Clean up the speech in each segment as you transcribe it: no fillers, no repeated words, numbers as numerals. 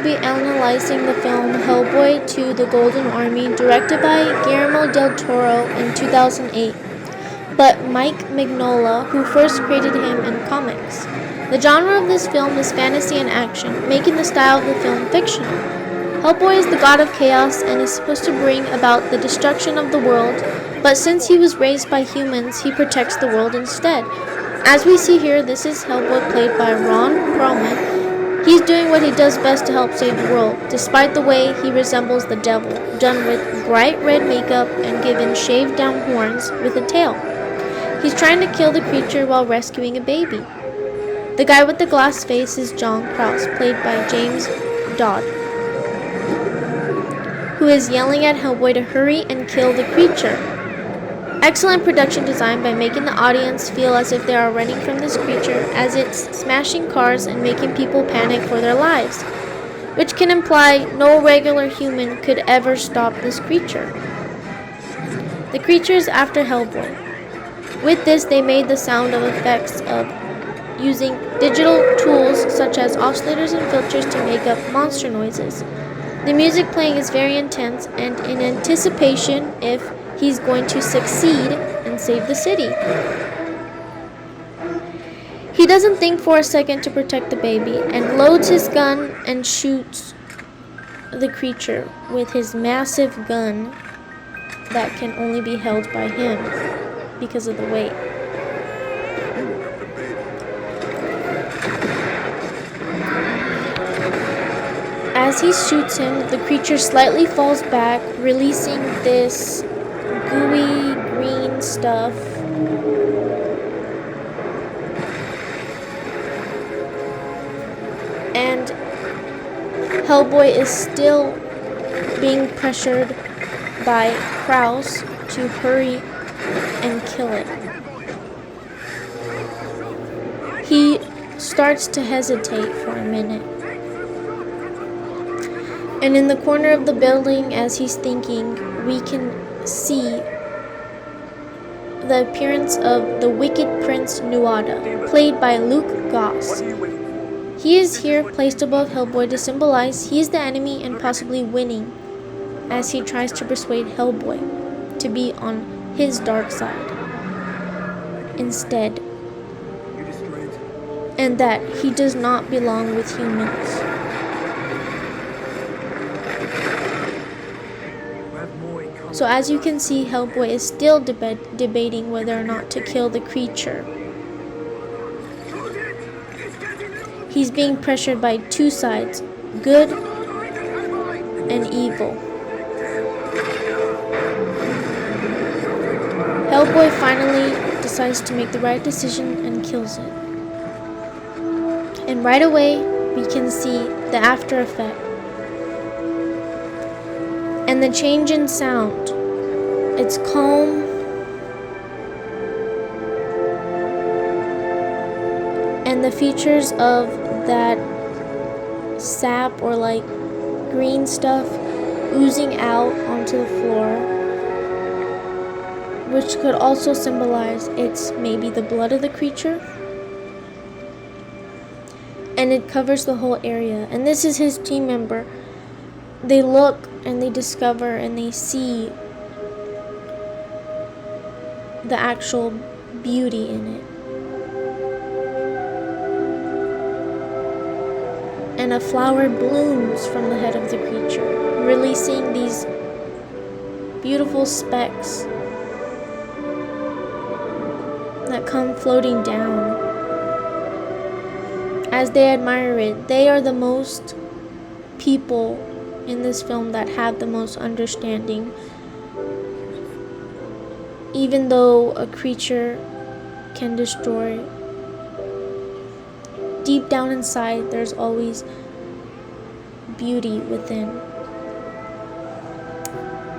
be analyzing the film Hellboy 2: The Golden Army, directed by Guillermo del Toro in 2008, but Mike Mignola, who first created him in comics. The genre of this film is fantasy and action, making the style of the film fictional. Hellboy is the god of chaos and is supposed to bring about the destruction of the world, but since he was raised by humans, he protects the world instead. As we see here, this is Hellboy played by Ron Perlman. He's doing what he does best to help save the world, despite the way he resembles the devil, done with bright red makeup and given shaved down horns with a tail. He's trying to kill the creature while rescuing a baby. The guy with the glass face is John Krause, played by James Dodd, who is yelling at Hellboy to hurry and kill the creature. Excellent production design by making the audience feel as if they are running from this creature as it's smashing cars and making people panic for their lives, which can imply no regular human could ever stop this creature. The creature is after Hellboy. With this, they made the sound of effects of using digital tools such as oscillators and filters to make up monster noises. The music playing is very intense and in anticipation if he's going to succeed and save the city. He doesn't think for a second to protect the baby and loads his gun and shoots the creature with his massive gun that can only be held by him because of the weight. As he shoots him, the creature slightly falls back, releasing this gooey green stuff. And Hellboy is still being pressured by Krause to hurry and kill it. He starts to hesitate for a minute. And in the corner of the building, as he's thinking, we can see the appearance of the Wicked Prince Nuada, played by Luke Goss. He is here placed above Hellboy to symbolize he is the enemy and possibly winning, as he tries to persuade Hellboy to be on his dark side instead, and that he does not belong with humans. So as you can see, Hellboy is still debating whether or not to kill the creature. He's being pressured by two sides, good and evil. Hellboy finally decides to make the right decision and kills it. And right away, we can see the after effect and the change in sound. It's calm and the features of that sap or like green stuff oozing out onto the floor, which could also symbolize it's maybe the blood of the creature. And it covers the whole area. And this is his team member. They look and they discover and they see the actual beauty in it. And a flower blooms from the head of the creature, releasing these beautiful specks that come floating down. As they admire it, they are the most people in this film that have the most understanding. Even though a creature can destroy, deep down inside there's always beauty within.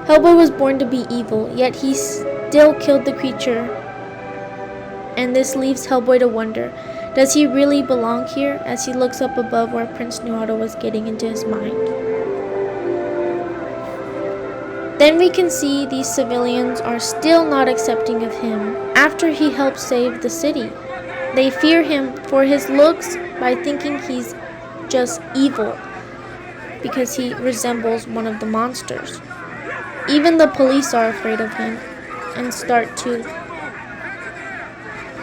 Hellboy was born to be evil, yet he still killed the creature. And this leaves Hellboy to wonder, does he really belong here, as he looks up above where Prince Nuada was getting into his mind. Then we can see these civilians are still not accepting of him after he helped save the city. They fear him for his looks by thinking he's just evil. because he resembles one of the monsters. Even the police are afraid of him and start to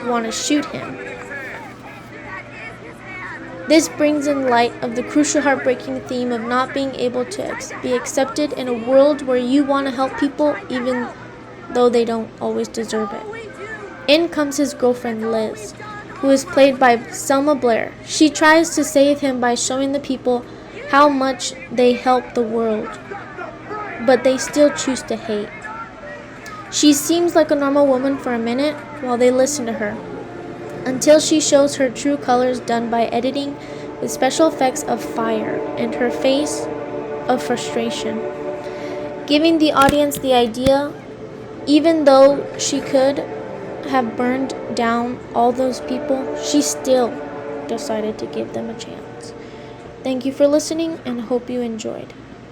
want to shoot him. This brings in light of the crucial heartbreaking theme of not being able to be accepted in a world where you want to help people even though they don't always deserve it. In comes his girlfriend Liz, who is played by Selma Blair. She tries to save him by showing the people how much they help the world, but they still choose to hate. She seems like a normal woman for a minute while they listen to her, until she shows her true colors done by editing with special effects of fire and her face of frustration, giving the audience the idea, even though she could have burned down all those people, she still decided to give them a chance. Thank you for listening and hope you enjoyed.